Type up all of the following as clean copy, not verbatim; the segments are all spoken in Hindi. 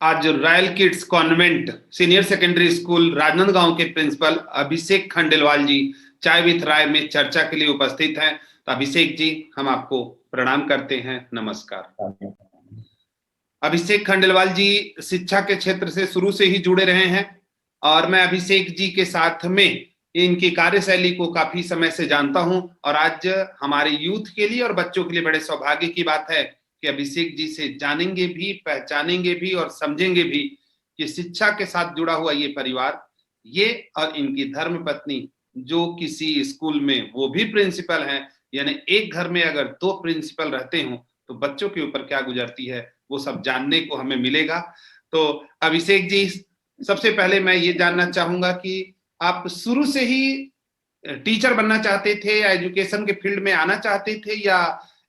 आज royal kids convent senior secondary school Rajnandgaon के प्रिंसिपल अभिषेक खंडेलवाल जी चाय विथ राय में चर्चा के लिए उपस्थित हैं। तो अभिषेक जी, हम आपको प्रणाम करते हैं, नमस्कार। अभिषेक खंडेलवाल जी शिक्षा के क्षेत्र से शुरू से ही जुड़े रहे हैं और मैं अभिषेक जी के साथ में इनकी कार्यशैली को काफी समय से जानता हूं और आज हमारे यूथ के लिए और बच्चों के लिए बड़े सौभाग्य की बात है कि अभिषेक जी से जानेंगे भी, पहचानेंगे भी और समझेंगे भी कि शिक्षा के साथ जुड़ा हुआ ये परिवार, ये और इनकी धर्म पत्नी जो किसी स्कूल में वो भी प्रिंसिपल हैं, यानी एक घर में अगर दो प्रिंसिपल रहते हो तो बच्चों के ऊपर क्या गुजरती है वो सब जानने को हमें मिलेगा। तो अभिषेक जी, सबसे पहले मैं ये जानना चाहूंगा कि आप शुरू से ही टीचर बनना चाहते थे या एजुकेशन के फील्ड में आना चाहते थे या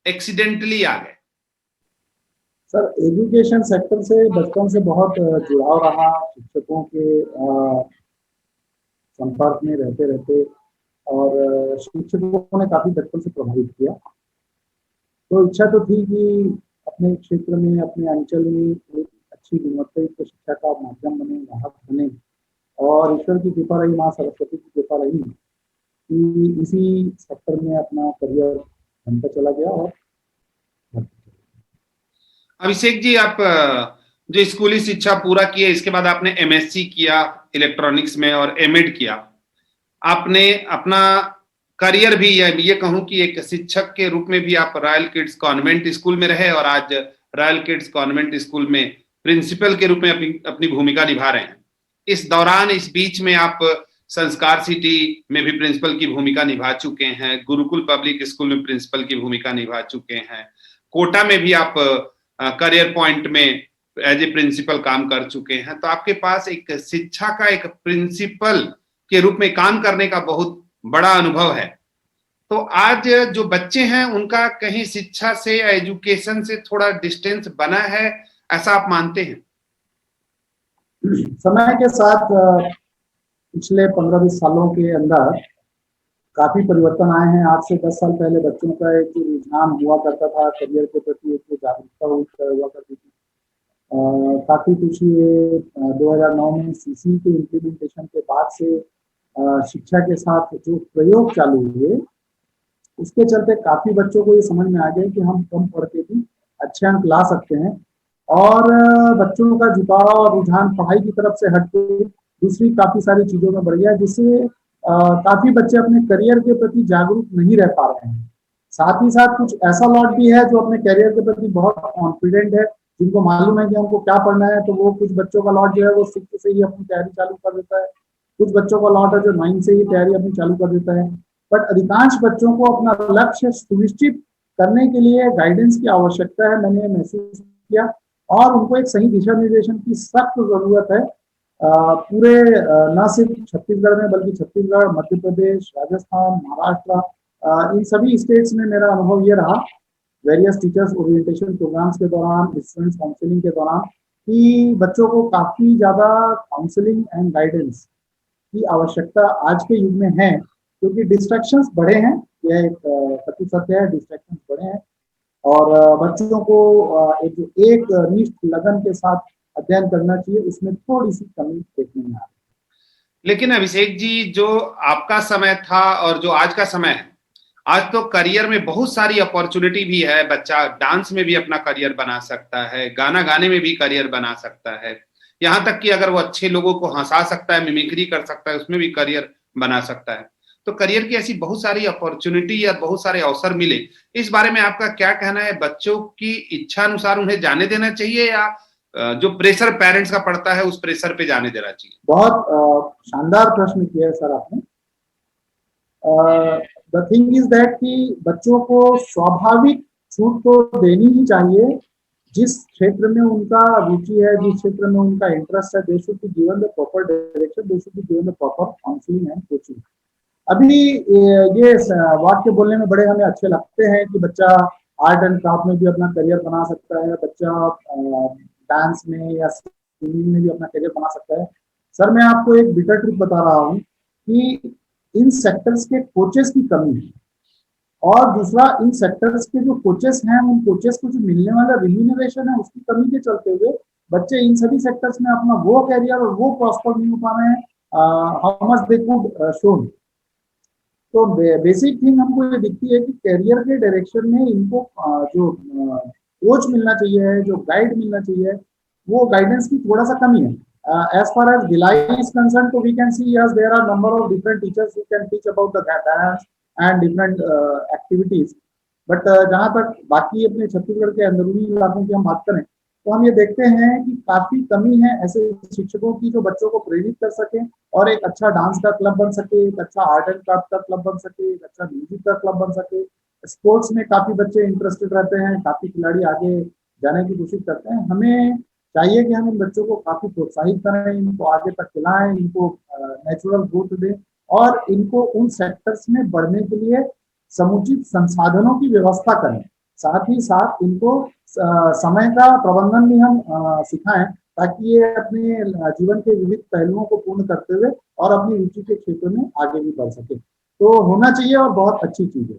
एक्सीडेंटली आ गए? सर, एजुकेशन सेक्टर से बचपन से बहुत जुड़ाव रहा। शिक्षकों के संपर्क में रहते रहते और शिक्षकों ने काफी बचपन से प्रभावित किया। तो इच्छा तो थी कि अपने क्षेत्र में, अपने अंचल में एक अच्छी गुणवत्तायुक्त शिक्षा का माध्यम बने, वाहक बने। और ईश्वर की कृपा रही, माँ सरस्वती की कृपा रही कि इसी सेक्टर में अपना करियर बनता चला गया। और अभिषेक जी, आप जो स्कूली शिक्षा पूरा किए, इसके बाद आपने एमएससी किया इलेक्ट्रॉनिक्स में और एमएड किया। आपने अपना करियर भी ये कहूं कि एक शिक्षक के रूप में भी आप रॉयल किड्स कॉन्वेंट स्कूल में रहे और आज रॉयल किड्स कॉन्वेंट स्कूल में प्रिंसिपल के रूप में अपनी भूमिका निभा रहे हैं। इस दौरान, इस बीच में आप संस्कार सिटी में भी प्रिंसिपल की भूमिका निभा चुके हैं, गुरुकुल पब्लिक स्कूल में प्रिंसिपल की भूमिका निभा चुके हैं, कोटा में भी आप करियर पॉइंट में एज ए प्रिंसिपल काम कर चुके हैं। तो आपके पास एक शिक्षा का, एक प्रिंसिपल के रूप में काम करने का बहुत बड़ा अनुभव है। तो आज जो बच्चे हैं उनका कहीं शिक्षा से या एजुकेशन से थोड़ा डिस्टेंस बना है, ऐसा आप मानते हैं? समय के साथ पिछले 15-20 सालों के अंदर काफी परिवर्तन आए हैं। आज से 10 साल पहले बच्चों का एक रुझान हुआ करता था करियर के प्रति, एक जागरूकता हुआ करती थी। काफी कुछ ये 2009 में सीसी के इम्प्लीमेंटेशन के बाद से शिक्षा के साथ जो प्रयोग चालू हुए, उसके चलते काफी बच्चों को ये समझ में आ गया कि हम कम पढ़ के भी अच्छे अंक ला सकते हैं। और बच्चों का झुकाव और रुझान पढ़ाई की तरफ से हट के दूसरी काफी सारी चीजों में बढ़ गया, जिससे काफी बच्चे अपने करियर के प्रति जागरूक नहीं रह पा रहे हैं। साथ ही साथ कुछ ऐसा लॉट भी है जो अपने करियर के प्रति बहुत कॉन्फिडेंट है, जिनको मालूम है कि हमको क्या पढ़ना है। तो वो कुछ बच्चों का लॉट जो है वो 6 से ही अपनी तैयारी चालू कर देता है। कुछ बच्चों का लॉट है जो 9 से ही तैयारी अपनी चालू कर देता है। बट अधिकांश बच्चों को अपना लक्ष्य सुनिश्चित करने के लिए गाइडेंस की आवश्यकता है, मैंने महसूस किया। और उनको एक सही दिशा निर्देशन की सख्त जरूरत है। पूरे न सिर्फ छत्तीसगढ़ में बल्कि छत्तीसगढ़, मध्य प्रदेश, राजस्थान, महाराष्ट्र, इन सभी स्टेट्स में मेरा अनुभव ये रहा वेरियस टीचर्स ओरिएंटेशन प्रोग्राम्स के दौरान, डिस्टेंस काउंसलिंग के दौरान, कि बच्चों को काफी ज्यादा काउंसलिंग एंड गाइडेंस की आवश्यकता आज के युग में है, क्योंकि डिस्ट्रैक्शंस बढ़े हैं। यह एक सत्य सत्य है, डिस्ट्रैक्शंस बढ़े हैं और बच्चों को एक निष्ठ लगन के साथ अध्ययन करना चाहिए, उसमें थोड़ी सी कमी देखने में आ रही है। लेकिन अभिषेक जी, जो आपका समय था और जो आज का समय है, आज तो करियर में बहुत सारी अपॉर्चुनिटी भी है। बच्चा डांस में भी अपना करियर बना सकता है, गाना गाने में भी करियर बना सकता है, यहाँ तक कि अगर वो अच्छे लोगों को हंसा सकता है, मिमिक्री कर सकता है, उसमें भी करियर बना सकता है। तो करियर की ऐसी बहुत सारी अपॉर्चुनिटी या बहुत सारे अवसर मिले, इस बारे में आपका क्या कहना है? बच्चों की इच्छा अनुसार उन्हें जाने देना चाहिए या जो प्रेशर पेरेंट्स का पड़ता है उस प्रेशर पे जाने देना चाहिए? बहुत शानदार प्रश्न किया है सर आपने। द थिंग इज दैट कि बच्चों को स्वाभाविक छूट तो देनी ही चाहिए। जिस क्षेत्र में उनका रुचि है, जिस क्षेत्र में उनका इंटरेस्ट है, they should be given the proper direction, they should be given the proper counselling and coaching. अभी ये वाक्य बोलने में बड़े हमें अच्छे लगते हैं कि बच्चा आर्ट एंड क्राफ्ट में भी अपना करियर बना सकता है, बच्चा डांस में या सिंगिंग में भी अपना करियर बना सकता है। सर, मैं आपको एक बिटर ट्रिक बता रहा हूँ कि इन सेक्टर्स के कोचेस की कमी है, और दूसरा इन सेक्टर्स के जो कोचेस हैं, उन कोचेस को जो मिलने वाला रिम्यूनरेशन है उसकी कमी के चलते हुए बच्चे इन सभी सेक्टर्स में अपना वो कैरियर और वो प्रॉस्पर नहीं हो पा रहे हैं how much they could shown. तो बेसिक थिंग हमको ये दिखती है कि करियर के डायरेक्शन में इनको जो कोच मिलना चाहिए, जो गाइड मिलना चाहिए, वो गाइडेंस की थोड़ा सा कमी है। As far as Bhilai is concerned, so we can see yes, there are number of different teachers who can teach about the dance and different activities. But जहाँ तक बाकी अपने छत्तीसगढ़ के अंदरूनी इलाकों की हम बात करें तो हम ये देखते हैं कि काफी कमी है ऐसे शिक्षकों की जो बच्चों को प्रेरित कर सके और एक अच्छा डांस का क्लब बन सके, एक अच्छा आर्ट एंड क्राफ्ट का क्लब बन सके, एक अच्छा म्यूजिक का क्लब बन सके। स्पोर्ट्स में काफी बच्चे इंटरेस्टेड रहते हैं, काफी खिलाड़ी आगे जाने की कोशिश करते हैं। हमें चाहिए कि हम इन बच्चों को काफी प्रोत्साहित करें, इनको आगे तक खिलाएं, इनको नेचुरल ग्रोथ दें और इनको उन सेक्टर्स में बढ़ने के लिए समुचित संसाधनों की व्यवस्था करें। साथ ही साथ इनको समय का प्रबंधन भी हम सिखाएं ताकि ये अपने जीवन के विविध पहलुओं को पूर्ण करते हुए और अपनी रुचि के क्षेत्र में आगे भी बढ़ सके। तो होना चाहिए और बहुत अच्छी चीज है।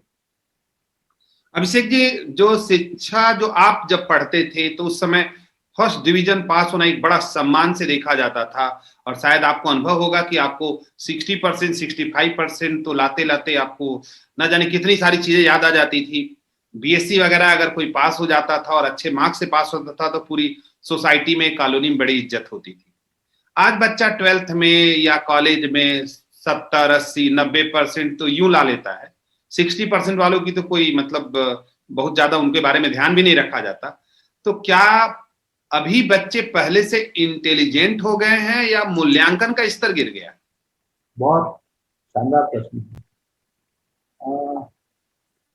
अभिषेक जी, जो शिक्षा जो आप जब पढ़ते थे तो उस समय फर्स्ट डिवीजन पास होना एक बड़ा सम्मान से देखा जाता था और शायद आपको अनुभव होगा कि आपको 60% 65% तो लाते लाते आपको ना जाने कितनी सारी चीजें याद आ जाती थी। बीएससी वगैरह अगर कोई पास हो जाता था और अच्छे मार्क्स से पास होता था तो पूरी सोसाइटी में, कॉलोनी में बड़ी इज्जत होती थी। आज बच्चा 12th में या कॉलेज में 70 80 90% तो यूं ला लेता है। 60% वालों की तो कोई मतलब बहुत ज्यादा उनके बारे में ध्यान भी नहीं रखा जाता। तो क्या अभी बच्चे पहले से इंटेलिजेंट हो गए हैं या मूल्यांकन का स्तर गिर गया? बहुत शानदार प्रश्न है।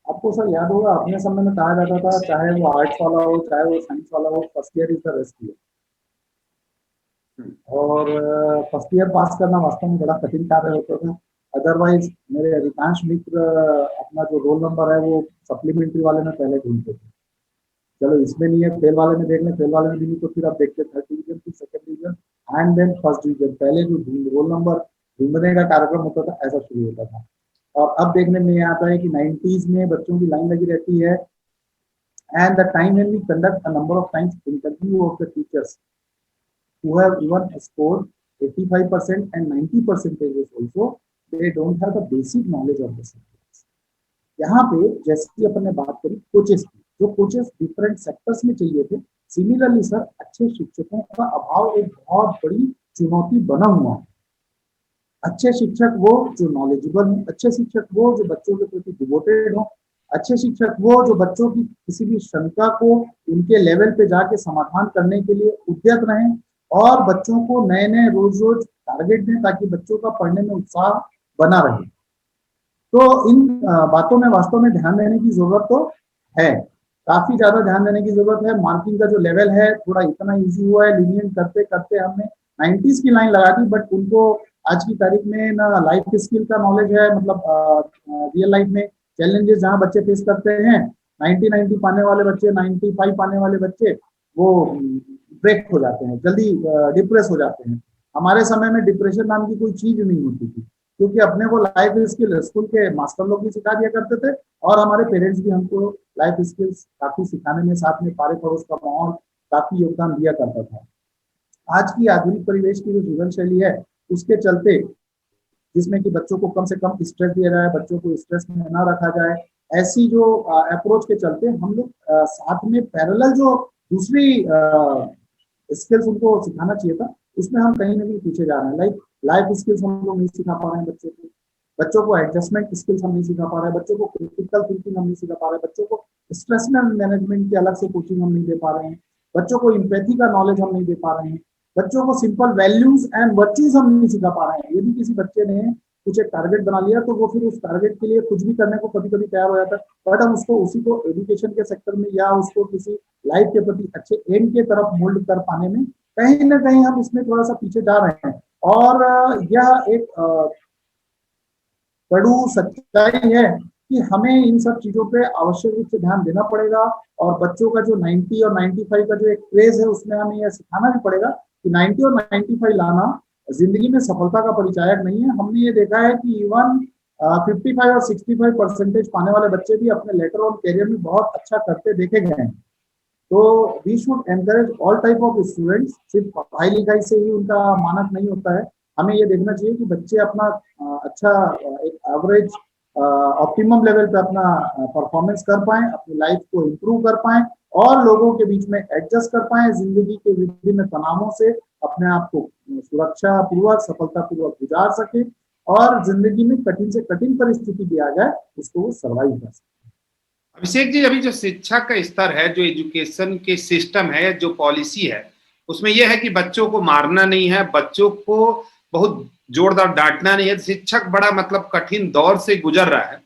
आपको सर याद होगा अपने समय में कहा जाता था चाहे वो आर्ट्स वाला हो चाहे वो साइंस वाला हो, first year is the best year. और फर्स्ट ईयर पास करना वास्तव में बड़ा कठिन कार्य होता था। अदरवाइज मेरे अधिकांश मित्र अपना जो रोल नंबर है वो सप्लीमेंट्री वाले में पहले ढूंढते थे। चलो इसमें नहीं है, फेल वाले में देख लें, फेल वाले में भी नहीं तो फिर आप देखते थर्ड डिवीजन, फिर second division and then first division. पहले जो रोल नंबर ढूंढने का कार्यक्रम होता था ऐसा शुरू होता था। और अब देखने में यह आता है कि 90s में बच्चों की लाइन लगी रहती है and the time when we conduct a number of times interview of the teachers who have even scored 85% and 90% also, they don't have the basic knowledge of the subjects. यहाँ पे जैसे कि अपन ने बात करी कोचेस की, जो कोचेस डिफरेंट सेक्टर्स में चाहिए थे, सिमिलरली सर अच्छे शिक्षकों का अभाव एक बहुत बड़ी चुनौती बना हुआ है। अच्छे शिक्षक वो जो नॉलेजेबल हो, अच्छे शिक्षक वो जो बच्चों के प्रति डिवोटेड हो, अच्छे शिक्षक वो जो बच्चों की किसी भी शंका को उनके लेवल पे जाके समाधान करने के लिए उद्यत रहें और बच्चों को नए नए रोज रोज टारगेट दें ताकि बच्चों का पढ़ने में उत्साह बना रहे। तो इन बातों में वास्तव में ध्यान देने की जरूरत तो है, काफी ज्यादा ध्यान देने की जरूरत है। मार्किंग का जो लेवल है थोड़ा इतना इजी हुआ है, लीनियंट करते करते हमने 90s की लाइन लगा दी, बट उनको आज की तारीख में ना लाइफ स्किल का नॉलेज है, मतलब रियल लाइफ में चैलेंजेस जहाँ बच्चे फेस करते हैं, 90 पाने वाले बच्चे, 95 पाने वाले बच्चे वो ब्रेक हो जाते हैं, जल्दी डिप्रेस हो जाते हैं। हमारे समय में डिप्रेशन नाम की कोई चीज नहीं होती थी क्योंकि अपने को लाइफ स्किल स्कूल के मास्टर लोग भी सिखा दिया करते थे और हमारे पेरेंट्स भी हमको लाइफ स्किल्स काफी सिखाने में, साथ में पारे पड़ोस का माहौल काफी योगदान दिया करता था। आज की आधुनिक परिवेश की जो जीवन शैली है उसके चलते, जिसमें कि बच्चों को कम से कम स्ट्रेस दिया जाए, बच्चों को स्ट्रेस में ना रखा जाए, ऐसी जो अप्रोच के चलते हम लोग साथ में पैरेलल जो दूसरी स्किल्स उनको सिखाना चाहिए था उसमें हम कहीं ना कहीं पीछे जा रहे हैं। लाइक लाइफ स्किल्स हम लोग नहीं सिखा पा रहे हैं बच्चों को एडजस्टमेंट स्किल्स हम नहीं सिखा पा रहे हैं, बच्चों को क्रिटिकल थिंकिंग हम नहीं सिखा पा रहे हैं, बच्चों को स्ट्रेस मैनेजमेंट की अलग से कोचिंग हम नहीं दे पा रहे हैं, बच्चों को इम्पैथी का नॉलेज हम नहीं दे पा रहे हैं, बच्चों को सिंपल वैल्यूज एंड वर्च्यूज हम नहीं सिखा पा रहे हैं। यदि किसी बच्चे ने कुछ एक टारगेट बना लिया तो वो फिर उस टारगेट के लिए कुछ भी करने को कभी कभी तैयार हो जाता है, बट हम उसको उसी को एजुकेशन के सेक्टर में या उसको किसी लाइफ के प्रति अच्छे एम के तरफ मोल्ड कर पाने में कहीं ना कहीं हम इसमें थोड़ा सा पीछे जा रहे हैं। और यह एक कड़ू सच्चाई है कि हमें इन सब चीजों पे आवश्यक रूप से ध्यान देना पड़ेगा और बच्चों का जो 90 और 95 का जो एक क्रेज है उसमें हमें यह सिखाना भी पड़ेगा कि 90 और 95 लाना जिंदगी में सफलता का परिचायक नहीं है। हमने ये देखा है कि इवन 55 और 65% पाने वाले बच्चे भी अपने लेटर और करियर में बहुत अच्छा करते देखे गए हैं। तो we should encourage all type of students. सिर्फ पढ़ाई लिखाई से ही उनका मानक नहीं होता है, हमें ये देखना चाहिए कि बच्चे अपना अच्छा एक एवरेज ऑप्टिमम लेवल पे अपना परफॉर्मेंस कर पाएं, अपनी लाइफ को इम्प्रूव कर पाएं और लोगों के बीच में एडजस्ट कर पाएं, जिंदगी के विभिन्न तनावों से अपने आप को सुरक्षा पूर्वक सफलता पूर्वक गुजार सके और जिंदगी में कठिन से कठिन परिस्थिति भी आ जाए उसको वो सर्वाइव कर सके। अभिषेक जी, अभी जो शिक्षा का स्तर है, जो एजुकेशन के सिस्टम है, जो पॉलिसी है, उसमें यह है कि बच्चों को मारना नहीं है, बच्चों को बहुत जोरदार डांटना नहीं है। शिक्षक बड़ा मतलब कठिन दौर से गुजर रहा है।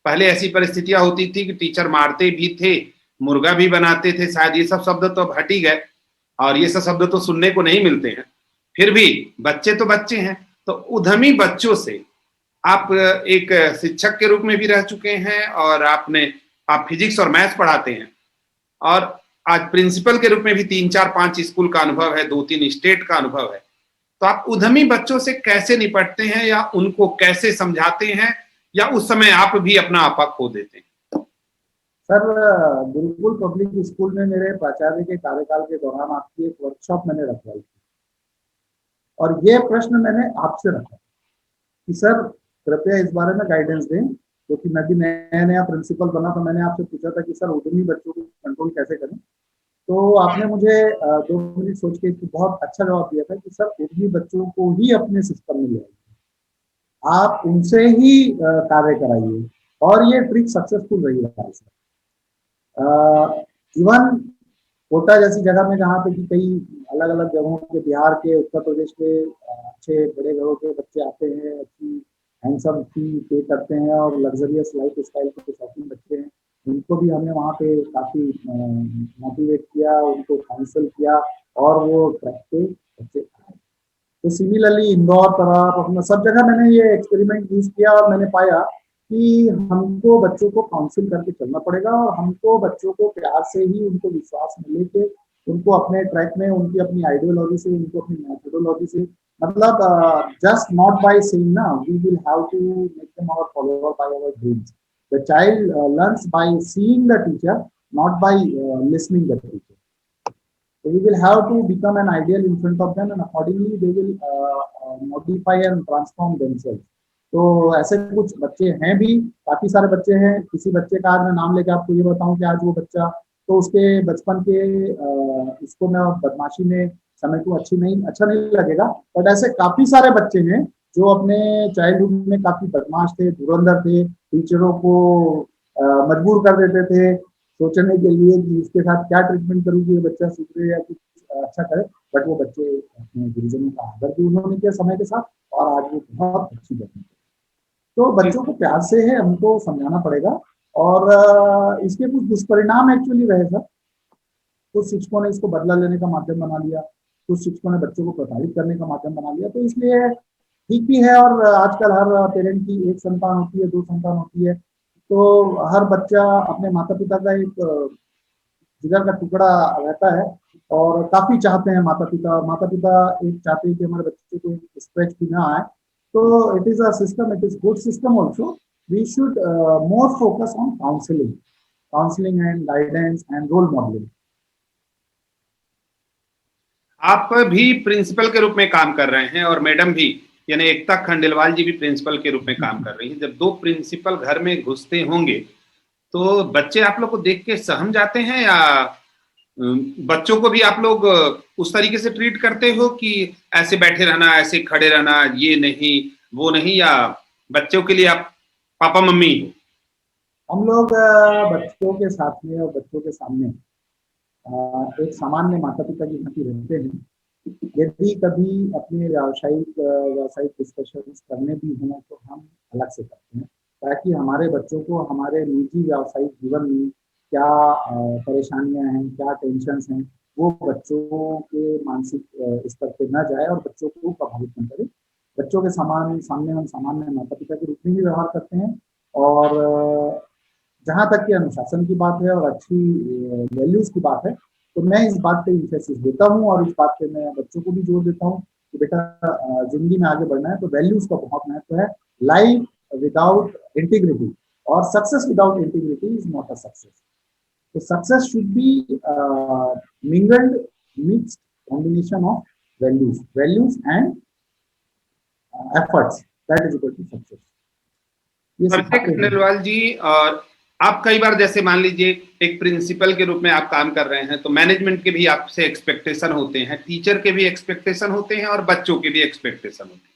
पहले ऐसी परिस्थितियां होती थी कि टीचर मारते भी थे, मुर्गा भी बनाते थे, शायद ये सब शब्द तो अब हट ही गए और ये सब शब्द तो सुनने को नहीं मिलते हैं। फिर भी बच्चे तो बच्चे हैं, तो उद्यमी बच्चों से आप एक शिक्षक के रूप में भी रह चुके हैं और आप फिजिक्स और मैथ्स पढ़ाते हैं और आज प्रिंसिपल के रूप में भी 3-4-5 स्कूल का अनुभव है, 2-3 स्टेट का अनुभव है। तो आप उद्यमी बच्चों से कैसे निपटते हैं या उनको कैसे समझाते हैं या उस समय आप भी अपना आपा खो देते हैं? सर, गुरुकुल पब्लिक स्कूल में मेरे प्राचार्य के कार्यकाल के दौरान आपकी एक वर्कशॉप मैंने रखवाई थी और ये प्रश्न मैंने आपसे रखा कि सर कृपया इस बारे में गाइडेंस दें, क्योंकि मैं भी नया नया प्रिंसिपल बना तो मैंने आपसे पूछा था कि सर उद्यमी बच्चों को कंट्रोल कैसे करें। तो आपने मुझे 2 मिनट सोच के एक बहुत अच्छा जवाब दिया था कि सर उद्यमी बच्चों को ही अपने सिस्टम में ले आइए, आप उनसे ही कार्य कराइए और ये ट्रिक सक्सेसफुल रही है सर। इवन कोटा जैसी जगह में जहाँ पे कि कई अलग अलग जगहों के, बिहार के, उत्तर प्रदेश के अच्छे बड़े घरों के बच्चे आते हैं, अच्छी हैंडसम फी पे करते हैं और लग्जरियस लाइफ स्टाइल के शौकीन बच्चे हैं, उनको भी हमने वहाँ पे काफ़ी मोटिवेट किया, उनको काउंसिल किया और वो ट्रैक पे बच्चे आए। तो सिमिलरली इंदौर तरफ अपना सब जगह मैंने ये एक्सपेरिमेंट यूज किया और मैंने पाया कि हमको बच्चों को काउंसिल करके चलना पड़ेगा और हमको बच्चों को प्यार से ही उनको विश्वास में लेके उनको अपने ट्रैक में, उनकी अपनी आइडियोलॉजी से, उनको अपनी मेथोडोलॉजी से, मतलब जस्ट नॉट बाय सेइंग ना we will have to make them our follower by our dreams. The child learns by seeing the teacher, not by listening the teacher. So we will have to become an ideal in front of them and accordingly they will modify and transform themselves. तो ऐसे कुछ बच्चे हैं भी, काफी सारे बच्चे हैं। किसी बच्चे का आज मैं नाम लेकर आपको ये बताऊं कि आज वो बच्चा तो उसके बचपन के इसको मैं बदमाशी में समय को अच्छा नहीं लगेगा, बट ऐसे काफी सारे बच्चे हैं जो अपने चाइल्डहुड में काफी बदमाश थे, धुरंधर थे, टीचरों को मजबूर कर देते थे सोचने के लिए कि इसके साथ क्या ट्रीटमेंट करूँ कि ये बच्चा सुधरे या कुछ अच्छा करे, बट वो बच्चे अपने गुरुजनों का आदर भी उन्होंने किया समय के साथ और आज वो बहुत अच्छी बनी। तो बच्चों को प्यार से है हमको समझाना पड़ेगा और इसके कुछ दुष्परिणाम एक्चुअली रहे सर। कुछ शिक्षकों ने इसको बदला लेने का माध्यम बना लिया, कुछ शिक्षकों ने बच्चों को प्रताड़ित करने का माध्यम बना लिया, तो इसलिए ठीक भी है। और आजकल हर पेरेंट की 1 संतान होती है, 2 संतान होती है, तो हर बच्चा अपने माता पिता का एक जिगर का टुकड़ा रहता है और काफी चाहते हैं माता पिता एक चाहते हैं कि हमारे बच्चे को स्ट्रेच भी ना आए। तो it is a system, it is good system also. We should more focus on counselling and guidance and role modelling. आप भी प्रिंसिपल के रूप में काम कर रहे हैं और मैडम भी, यानी एकता खंडेलवाल जी भी प्रिंसिपल के रूप में काम कर रही हैं। जब 2 प्रिंसिपल घर में घुसते होंगे तो बच्चे आप लोग को देख के सहम जाते हैं या बच्चों को भी आप लोग उस तरीके से ट्रीट करते हो कि ऐसे बैठे रहना, ऐसे खड़े रहना, ये नहीं वो नहीं, या बच्चों के लिए आप पापा मम्मी हो? हम लोग बच्चों के साथ में और बच्चों के सामने एक सामान्य माता पिता की भांति रहते हैं। यदि कभी अपने व्यावसायिक डिस्कशन करने भी हों तो हम अलग से करते हैं, ताकि हमारे बच्चों को हमारे निजी व्यावसायिक जीवन में क्या परेशानियां हैं, क्या टेंशन्स हैं, वो बच्चों के मानसिक स्तर पे न जाए और बच्चों को प्रभावित न करे। बच्चों के सामने हम सामान्य माता पिता के रूप में ही व्यवहार करते हैं और जहाँ तक कि अनुशासन की बात है और अच्छी वैल्यूज की बात है तो मैं इस बात पे इंफेसिस देता हूँ और इस बात पे मैं बच्चों को भी जोर देता हूँ कि बेटा जिंदगी में आगे बढ़ना है तो वैल्यूज का बहुत महत्व है। लाइफ विदाउट इंटीग्रिटी और success without integrity is not a success. तो success should be mingled, mixed combination of values and efforts, that is equal to success. ये अभिषेक सिखाते हैं। खंडेलवाल जी, और आप कई बार जैसे मान लीजिए एक प्रिंसिपल के रूप में आप काम कर रहे हैं, तो मैनेजमेंट के भी आपसे एक्सपेक्टेशन होते हैं, टीचर के भी एक्सपेक्टेशन होते हैं और बच्चों के भी एक्सपेक्टेशन होते हैं,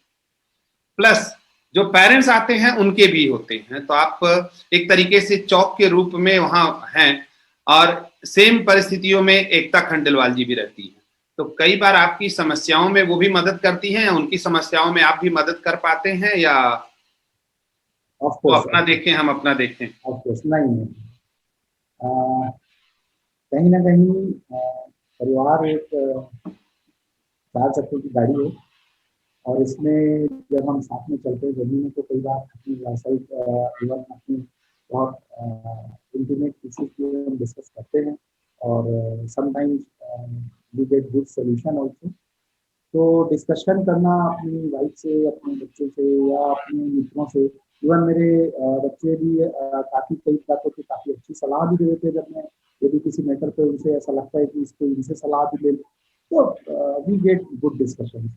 प्लस जो पेरेंट्स आते हैं उनके भी होते हैं। तो आप एक तरीके से चौक के रूप में वहां हैं, और सेम परिस्थितियों में एकता खंडेलवाल जी भी रहती हैं। तो कई बार आपकी समस्याओं में वो भी मदद करती हैं, या उनकी समस्याओं में आप भी मदद कर पाते हैं, या ऑफ वो कोर्स, अपना देखें हम अपना देखें? ऑफ कोर्स, नहीं, कहीं ना कहीं परिवार एक 4 चक्कों की गाड़ी है, और इसमें जब हम साथ में चलते हैं जर्नी में, तो कई बार अपनी व्यावसायिक जीवन अपनी बहुत इंटीमेट इश्यूज को हम डिस्कस करते हैं, और sometimes we get good solution also. तो डिस्कशन करना अपनी वाइफ से, अपने बच्चों से, या अपने मित्रों से, इवन मेरे बच्चे भी काफ़ी कई बातों की काफ़ी अच्छी सलाह भी दे देते हैं। जब मैं यदि किसी मैटर पे उनसे ऐसा लगता है कि इसको इनसे सलाह भी ले, तो वी गेट गुड डिस्कशन।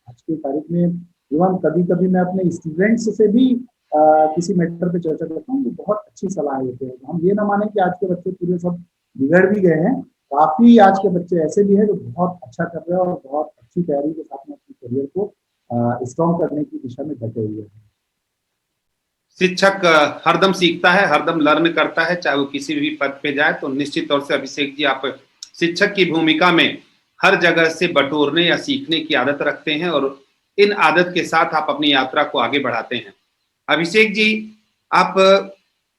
आज की तारीख में इवन कभी-कभी मैं अपने स्टूडेंट्स से भी किसी मैटर पे चर्चा करता हूँ, वो बहुत अच्छी सलाह देते हैं। हम ये ना माने कि आज के बच्चे पूरे सब बिगड़ भी गए हैं, काफ़ी आज के बच्चे ऐसे भी हैं जो बहुत अच्छा कर रहे हैं और बहुत अच्छी तैयारी के साथ में अपने करियर को स्ट्रॉन्ग करने की दिशा में डटे हुए हैं। शिक्षक हरदम सीखता है, हरदम लर्न करता है, चाहे वो किसी भी पद पे जाए। तो निश्चित तौर से अभिषेक जी, आप शिक्षक की भूमिका में हर जगह से बटोरने या सीखने की आदत रखते हैं, और इन आदत के साथ आप अपनी यात्रा को आगे बढ़ाते हैं। अभिषेक जी, आप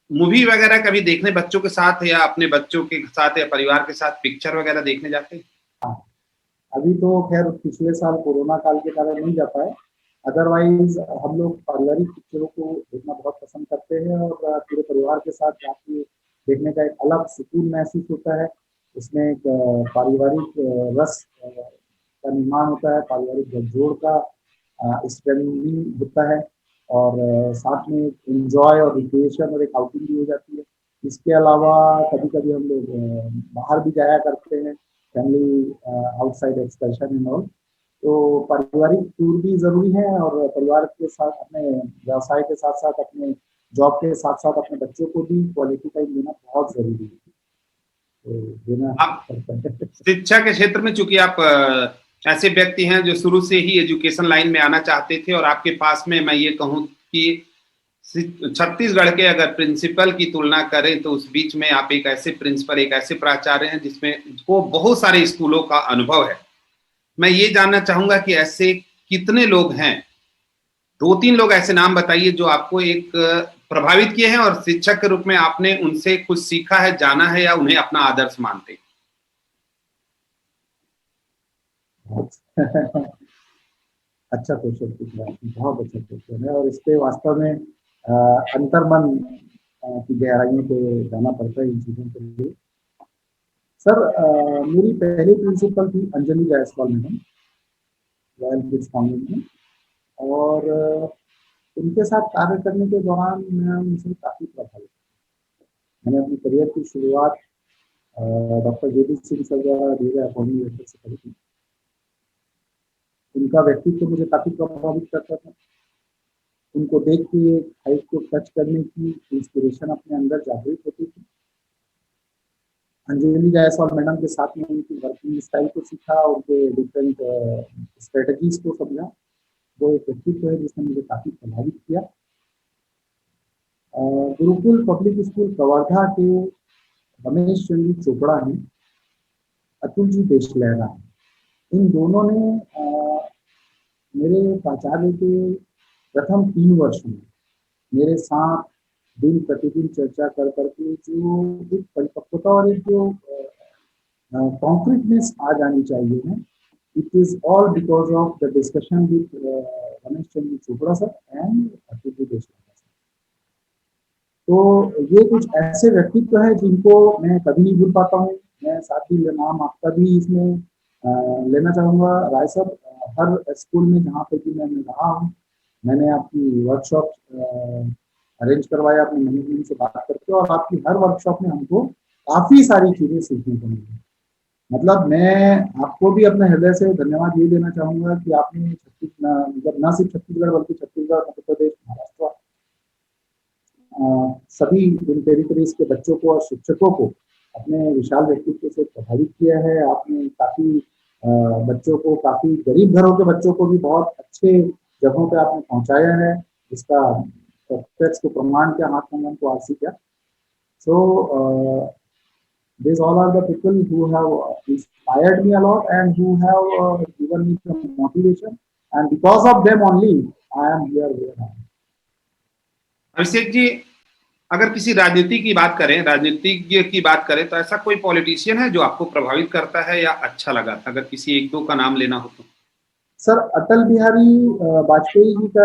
मूवी वगैरह कभी देखने बच्चों के साथ, या अपने बच्चों के साथ या परिवार के साथ पिक्चर वगैरह देखने जाते हैं? हाँ, अभी तो खैर पिछले साल कोरोना काल के कारण नहीं जा पाए, अदरवाइज हम लोग पारिवारिक पिक्चरों को देखना बहुत पसंद करते हैं, और पूरे परिवार के साथ जाके देखने का एक अलग सुकून महसूस होता है। उसमें एक पारिवारिक रस का निर्माण होता है, पारिवारिक गठजोड़ का स्ट्रेंथनिंग होता है, और साथ में एंजॉय और रिक्रिएशन और एक आउटिंग भी हो जाती है। इसके अलावा कभी-कभी हम लोग बाहर भी जाया करते हैं, family outside excursion and all. तो पारिवारिक टूर भी ज़रूरी है, और परिवार के साथ अपने व्यवसाय के साथ-साथ अपने जॉब के साथ-साथ अपने बच्चों को भी क्वालिटी टाइम देना बहुत ज़रूरी है। तो देना आप पड़ता है। शिक्षा के क्षेत्र में, चूंकि आप ऐसे व्यक्ति हैं जो शुरू से ही एजुकेशन लाइन में आना चाहते थे, और आपके पास में मैं ये कहूँ कि छत्तीसगढ़ के अगर प्रिंसिपल की तुलना करें, तो उस बीच में आप एक ऐसे प्रिंसिपल, एक ऐसे प्राचार्य हैं जिसमें को बहुत सारे स्कूलों का अनुभव है। मैं ये जानना चाहूंगा कि ऐसे कितने लोग हैं? 2-3 लोग ऐसे नाम बताइए जो आपको एक प्रभावित किए हैं, और शिक्षक के रूप में आपने उनसे कुछ सीखा है, जाना है, या उन्हें अपना आदर्श मानते हैं? अच्छा क्वेश्चन पूछ रहा है, बहुत अच्छा क्वेश्चन है, और इस पे वास्तव में अंतर्मन की गहराइयों पे जाना पड़ता है इन चीज़ों के लिए। सर, मेरी पहली प्रिंसिपल थी Anjali Jaiswal madam, royal kids convent में, और उनके साथ कार्य करने के दौरान मैं उनसे काफ़ी प्रभावित। मैंने अपनी करियर की शुरुआत डॉक्टर जे.डी. सिंह सर द्वारा दिए गए अपॉइंटमेंट लेटर से करी थी। उनका व्यक्तित्व मुझे काफ़ी प्रभावित करता था। उनको देख के हाइट को टच करने की इंस्पिरेशन अपने अंदर जागृत होती थी। अंजलि जायसवाल मैडम के साथ में उनकी वर्किंग स्टाइल को सीखा, उनके डिफरेंट स्ट्रेटजीज को समझा। वो एक व्यक्तित्व है जिसने मुझे काफ़ी प्रभावित किया। गुरुकुल पब्लिक स्कूल कवर्धा के रमेश चंद्र चोपड़ा हैं, अतुल जी देशलहरा हैं। इन दोनों ने मेरे प्राचार्य के प्रथम 3 वर्ष में मेरे साथ दिन प्रतिदिन चर्चा कर करके जो एक परिपक्वता और एक जो कॉन्क्रीटनेस आ जानी चाहिए है, it is all because of the discussion with Ramesh Chandra Chopra sir and Atul ji Deshlahra sir. तो ये कुछ ऐसे व्यक्तित्व है जिनको मैं कभी नहीं भूल पाता हूँ। मैं साथ ही नाम आपका भी इसमें लेना चाहूँगा, राय साहब। हर स्कूल में जहाँ पे भी मैं रहा हूँ, मैंने आपकी वर्कशॉप अरेंज करवाया अपने मैनेजमेंट से बात करके, और आपकी हर वर्कशॉप में हमको काफी सारी चीजें सीखने को मिली। मतलब मैं आपको भी अपने हृदय से धन्यवाद ये देना चाहूंगा कि आपने मतलब न सिर्फ छत्तीसगढ़ बल्कि छत्तीसगढ़, मध्य प्रदेश, महाराष्ट्र, सभी इन टेरिटरीज के बच्चों को और शिक्षकों को अपने विशाल व्यक्तित्व से प्रभावित किया है। आपने काफी बच्चों को, काफी गरीब घरों के बच्चों को भी बहुत अच्छे जगहों पे आपने पहुंचाया है, जिसका प्रत्यक्ष को प्रमाण क्या, हाथ कंगन को आरसी क्या। सो these all are the people who have inspired me a lot and who have given me some motivation, and because of them only I am here where I am. Abhishek ji, अगर किसी राजनीति की बात करें, राजनीतिज्ञ की बात करें, तो ऐसा कोई पॉलिटिशियन है जो आपको प्रभावित करता है या अच्छा लगा, अगर किसी एक दो का नाम लेना हो तो? सर, अटल बिहारी वाजपेयी जी का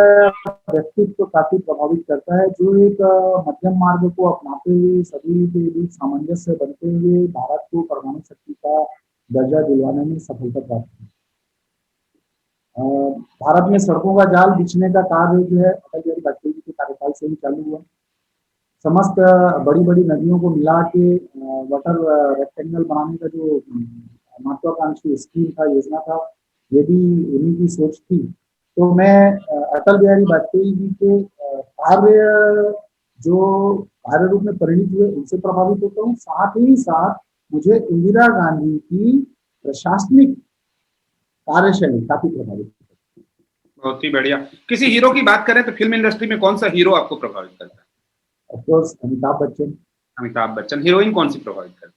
व्यक्तित्व काफी प्रभावित करता है, जो एक मध्यम मार्ग को अपनाते हुए, सभी के बीच सामंजस्य बनते हुए भारत को परमाणु शक्ति का दर्जा दिलवाने में सफलता प्राप्त की। भारत में सड़कों का जाल बिछने का कार्य जो है अटल बिहारी वाजपेयी जी के कार्यकाल से ही चालू हुआ। समस्त बड़ी बड़ी नदियों को मिला के वाटर रेक्टेंगल बनाने का जो महत्वाकांक्षी स्कीम था, योजना था, ये भी उन्हीं की सोच थी। तो मैं अटल बिहारी वाजपेयी जी के कार्य जो कार्य रूप में परिणित हुए उनसे प्रभावित होता हूँ। साथ ही साथ मुझे इंदिरा गांधी की प्रशासनिक कार्यशैली काफी प्रभावित होती है। बहुत ही बढ़िया। किसी हीरो की बात करें तो फिल्म इंडस्ट्री में कौन सा हीरो आपको प्रभावित करता है? Of course Amitabh Bachchan. Amitabh Bachchan. Heroine कौन सी प्रभावित करती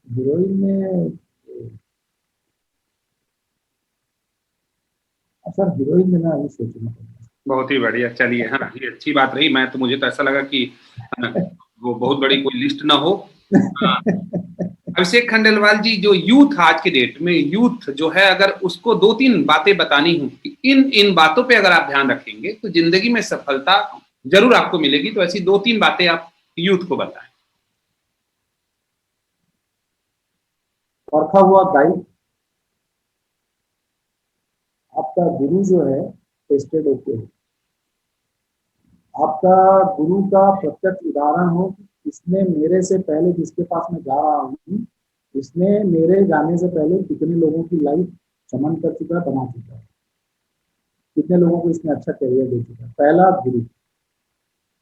है? हीरोइन में सर, हीरोइन में ना अभी सोचना पड़ेगा। बहुत ही बढ़िया, चलिए, हाँ, ये अच्छी बात रही। मैं तो, मुझे तो ऐसा लगा कि वो बहुत बड़ी कोई लिस्ट ना हो। अभिषेक खंडेलवाल जी, जो यूथ आज के डेट में यूथ जो है, अगर उसको दो तीन बातें बतानी हो कि इन बातों पे अगर आप ध्यान रखेंगे तो जिंदगी में सफलता जरूर आपको मिलेगी, तो ऐसी दो तीन बातें आप यूथ को बताएं। परखा हुआ गाइड, आपका गुरु जो है टेस्टेड होके हो, आपका गुरु का प्रत्यक्ष उदाहरण हो, इसने मेरे से पहले जिसके पास मैं जा रहा हूँ, इसने मेरे जाने से पहले कितने लोगों की लाइफ चमन कर चुका है, बना चुका है, कितने लोगों को इसने अच्छा करियर दे चुका है। पहला गुरु,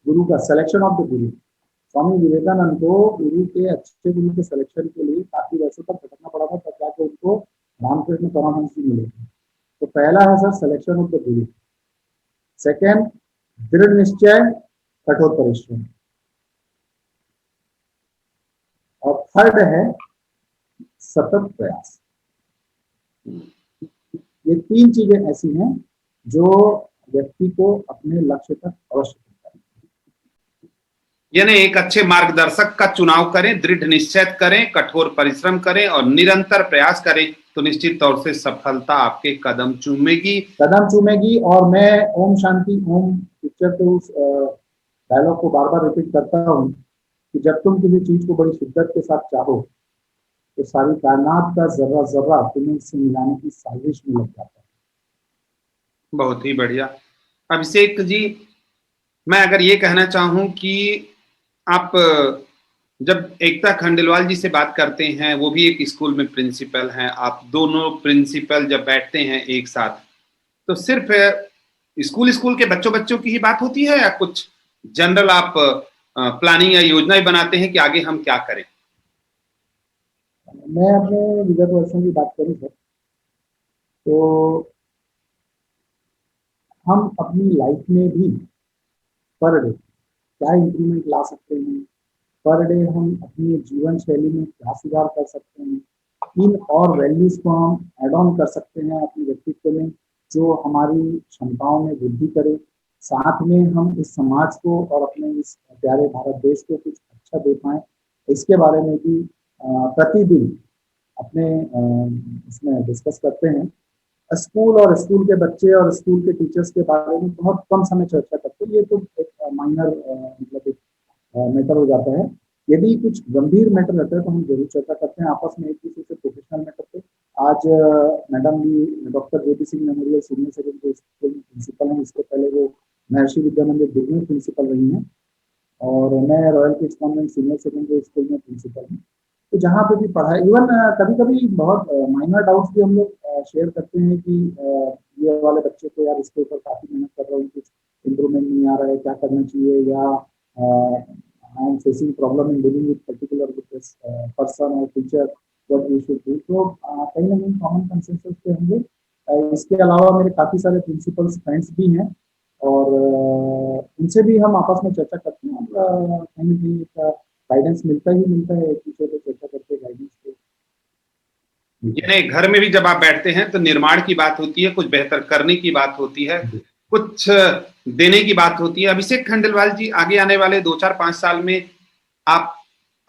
गुरु का सिलेक्शन ऑफ द गुरु। स्वामी विवेकानंद को गुरु के, अच्छे गुरु के सिलेक्शन के लिए काफी वर्षों तक भटकना पड़ा था, तब जाके उनको रामकृष्ण परमहंस जी मिले थे। तो पहला है sir selection of the Guru. Second, दृढ़ निश्चय, कठोर परिश्रम। और थर्ड है सतत प्रयास। ये तीन चीजें ऐसी हैं जो व्यक्ति को अपने लक्ष्य तक अवश्य पहुंचाएंगी। यानी एक अच्छे मार्गदर्शक का चुनाव करें, दृढ़ निश्चय करें, कठोर परिश्रम करें और निरंतर प्रयास करें, तो निश्चित तौर से सफलता आपके कदम चूमेगी। और मैं ओम शांति ओम पिक्चर के उस डायलॉग को बार बार रिपीट करता हूँ कि जब तुम किसी चीज को बड़ी शिद्दत के साथ चाहो तो सारी कायनात का जर्रा जर्रा तुम्हें इससे मिलाने की साजिश में लग जाता है। बहुत ही बढ़िया। अभिषेक जी, मैं अगर ये कहना चाहूं कि आप जब एकता खंडेलवाल जी से बात करते हैं, वो भी एक स्कूल में प्रिंसिपल हैं, आप दोनों प्रिंसिपल जब बैठते हैं एक साथ, तो सिर्फ स्कूल के बच्चों की ही बात होती है या कुछ जनरल आप प्लानिंग या योजनाएं बनाते हैं कि आगे हम क्या करें? मैं अपने विगत वर्षों की बात करूं सर, तो हम अपनी लाइफ में भी पर डे क्या इंप्रूवमेंट ला सकते हैं, पर डे हम अपनी जीवन शैली में क्या सुधार कर सकते हैं, इन और वैल्यूज को हम एड ऑन कर सकते हैं अपने व्यक्तित्व में, जो हमारी क्षमताओं में वृद्धि करे। साथ में हम इस समाज को और अपने इस प्यारे भारत देश को कुछ अच्छा दे पाए, इसके बारे में भी प्रतिदिन अपने इसमें डिस्कस करते हैं। स्कूल और स्कूल के बच्चे और स्कूल के टीचर्स के बारे में बहुत कम समय चर्चा करते हैं, ये तो एक माइनर मतलब एक मैटर हो जाता है। यदि कुछ गंभीर मैटर रहता है तो हम जरूर चर्चा करते हैं आपस में, एक दूसरे से प्रोफेशनल मैटर पे। आज मैडम भी doctor JP Singh memorial senior secondary school में प्रिंसिपल हैं, इसके पहले वो महर्षि विद्या मंदिर दुर्ग में प्रिंसिपल रही हैं। और मैं royal kids convent senior secondary school में प्रिंसिपल हूँ। तो जहाँ पे भी पढ़ाई, इवन कभी कभी बहुत माइनर डाउट्स भी हम लोग शेयर करते हैं कि ये वाले बच्चे को यार इसके ऊपर काफ़ी मेहनत कर रहा हूँ, कुछ इम्प्रूवमेंट नहीं आ रहा है, क्या करना चाहिए, या I am facing problem in dealing with particular with this person और teacher, what we should do. तो कहीं ना कहीं कॉमन कंसेंसस पे हम लोग, इसके अलावा मेरे काफ़ी सारे प्रिंसिपल्स फ्रेंड्स भी हैं और उनसे भी हम आपस में चर्चा करते हैं और कहीं ना कहीं एक गाइडेंस मिलता है, एक दूसरे को चर्चा करके गाइडेंस को। यानी घर में भी जब आप बैठते हैं तो निर्माण की बात होती है, कुछ बेहतर करने की बात होती है, कुछ देने की बात होती है। अभिषेक खंडेलवाल जी, आगे आने वाले 2-4-5 साल में आप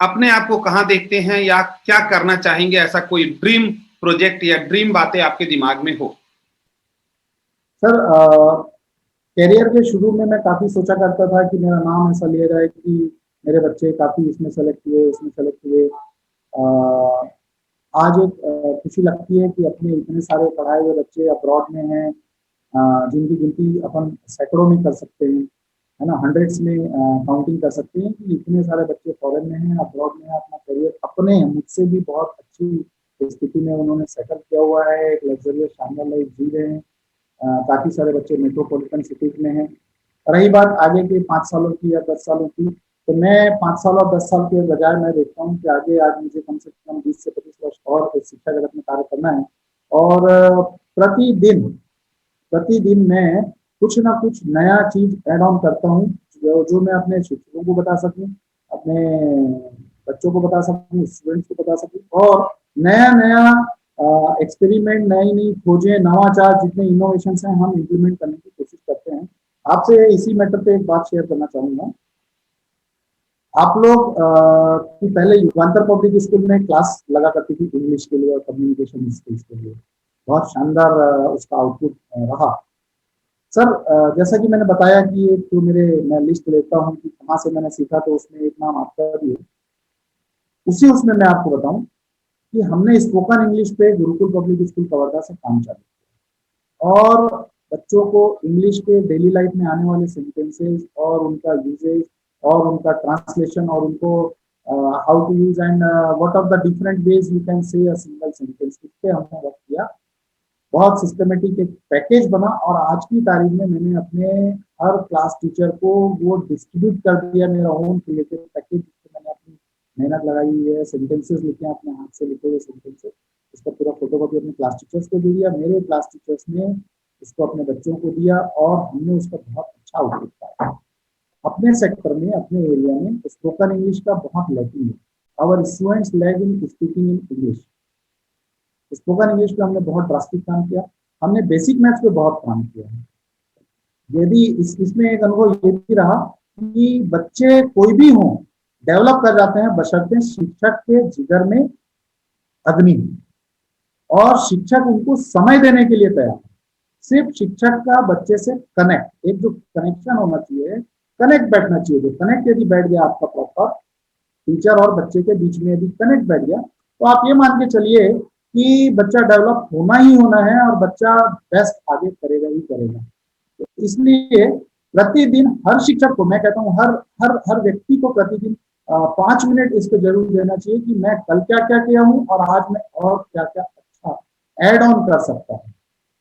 अपने आप को कहाँ देखते हैं या क्या करना चाहेंगे? ऐसा कोई ड्रीम प्रोजेक्ट या ड्रीम बातें आपके दिमाग में हो? सर, करियर के शुरू में मैं काफ़ी सोचा करता था कि मेरा नाम ऐसा लिया जाए कि मेरे बच्चे काफ़ी इसमें सेलेक्ट हुए। आज एक खुशी लगती है कि अपने इतने सारे पढ़ाए हुए बच्चे अब्रॉड में हैं, जिनकी गिनती अपन सैकड़ों में कर सकते हैं, है ना, हंड्रेड्स में काउंटिंग कर सकते हैं कि इतने सारे बच्चे फॉरेन में हैं, अब्रॉड में हैं, अपना करियर अपने मुझसे भी बहुत अच्छी स्थिति में उन्होंने सेटल किया हुआ है, एक लग्जरियस शानदार लाइफ जी रहे हैं। काफ़ी सारे बच्चे मेट्रोपॉलिटन सिटीज में हैं। रही बात आगे के 5 सालों की या 10 सालों की, तो मैं 5 साल और 10 साल के बजाय मैं देखता हूँ कि आगे आज मुझे कम से कम 20 से 25 वर्ष और इस शिक्षा जगत में कार्य करना है और प्रतिदिन मैं कुछ ना कुछ नया चीज ऐड ऑन करता हूँ जो मैं अपने शिक्षकों को बता सकूँ, अपने बच्चों को बता सकूँ, स्टूडेंट्स को बता सकूँ और नया नया एक्सपेरिमेंट, नई नई खोजें, नवाचार, जितने इनोवेशन हैं हम इम्प्लीमेंट करने की कोशिश करते हैं। आपसे इसी मैटर पे एक बात शेयर करना चाहूंगा। आप लोग कि पहले युगांतर पब्लिक स्कूल में क्लास लगा करती थी इंग्लिश के लिए और कम्युनिकेशन स्किल्स के लिए, बहुत शानदार उसका आउटपुट रहा। सर, जैसा कि मैंने बताया कि एक तो मैं लिस्ट लेता हूँ कि कहाँ से मैंने सीखा, तो उसमें एक नाम आपका भी है। उसमें मैं आपको बताऊं कि हमने स्पोकन इंग्लिश पे गुरुकुल पब्लिक स्कूल कवर्धा से काम चालू किया और बच्चों को इंग्लिश के डेली लाइफ में आने वाले सेंटेंसेस और उनका यूजेज और उनका ट्रांसलेशन और उनको how to use and what are the different ways you can say a single sentence, इस पे हमने वर्क किया। बहुत सिस्टमेटिक एक पैकेज बना और आज की तारीख में मैंने अपने हर क्लास टीचर को वो डिस्ट्रीब्यूट कर दिया, मेरा ओन क्रिएटिव पैकेज, जिसमें मैंने अपनी मेहनत लगाई हुई है, सेंटेंसेस लिखे हैं अपने हाथ से लिखे हुए सेंटेंसेस, इसका पूरा फोटोकॉपी अपने क्लास टीचर्स को दे दिया, मेरे क्लास टीचर्स ने इसको अपने बच्चों को दिया और हमने उसका बहुत अच्छा आउटपुट पाया। अपने सेक्टर में, अपने एरिया में स्पोकन इंग्लिश का बहुत लैकिंग है। Our students lag in speaking in English. Spoken English पे हमने बहुत ड्रास्टिक काम किया, हमने बेसिक मैथ्स पे बहुत काम किया है। यदि इसमें एक अनुभव ये भी रहा कि बच्चे कोई भी हों डेवलप कर जाते हैं बशर्ते शिक्षक के जिगर में अग्नि और शिक्षक उनको समय देने के लिए तैयार। सिर्फ शिक्षक का बच्चे से कनेक्ट, एक जो कनेक्शन होना चाहिए, कनेक्ट बैठना चाहिए, जो कनेक्ट यदि बैठ गया आपका प्रॉपर टीचर और बच्चे के बीच में यदि कनेक्ट बैठ गया, तो आप ये मान के चलिए कि बच्चा डेवलप होना ही होना है और बच्चा बेस्ट आगे करेगा ही करेगा। तो इसलिए प्रतिदिन हर शिक्षक को मैं कहता हूँ, हर व्यक्ति को प्रतिदिन 5 मिनट इस पे जरूर देना चाहिए कि मैं कल क्या क्या किया हूँ और आज मैं और क्या क्या अच्छा ऐड ऑन कर सकता हूँ।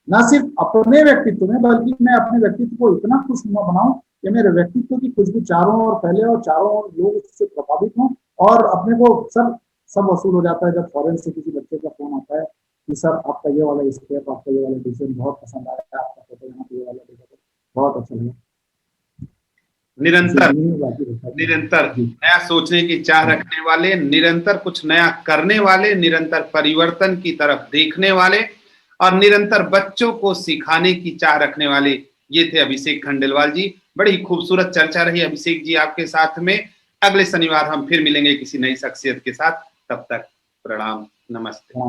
ना सिर्फ अपने व्यक्तित्व में बल्कि मैं अपने व्यक्तित्व को इतना खुशनुमा बनाऊं कि मेरे व्यक्तित्व की खुशबू चारों ओर फैले और चारों ओर लोग उससे प्रभावित हों और अपने को सब वसूल हो जाता है जब फॉरेन से किसी बच्चे का फोन आता है कि सर आपका ये वाला स्टेप, आपका ये वाला डिजाइन बहुत पसंद आया, आपका फोटो यहाँ पे ये वाला डिजाइन बहुत अच्छा लगा। निरंतर नया सोचने की चाह रखने वाले, निरंतर कुछ नया करने वाले, निरंतर परिवर्तन की तरफ देखने वाले और निरंतर बच्चों को सिखाने की चाह रखने वाले, ये थे अभिषेक खंडेलवाल जी। बड़ी खूबसूरत चर्चा रही अभिषेक जी आपके साथ में। अगले शनिवार हम फिर मिलेंगे किसी नई शख्सियत के साथ। तब तक प्रणाम, नमस्ते।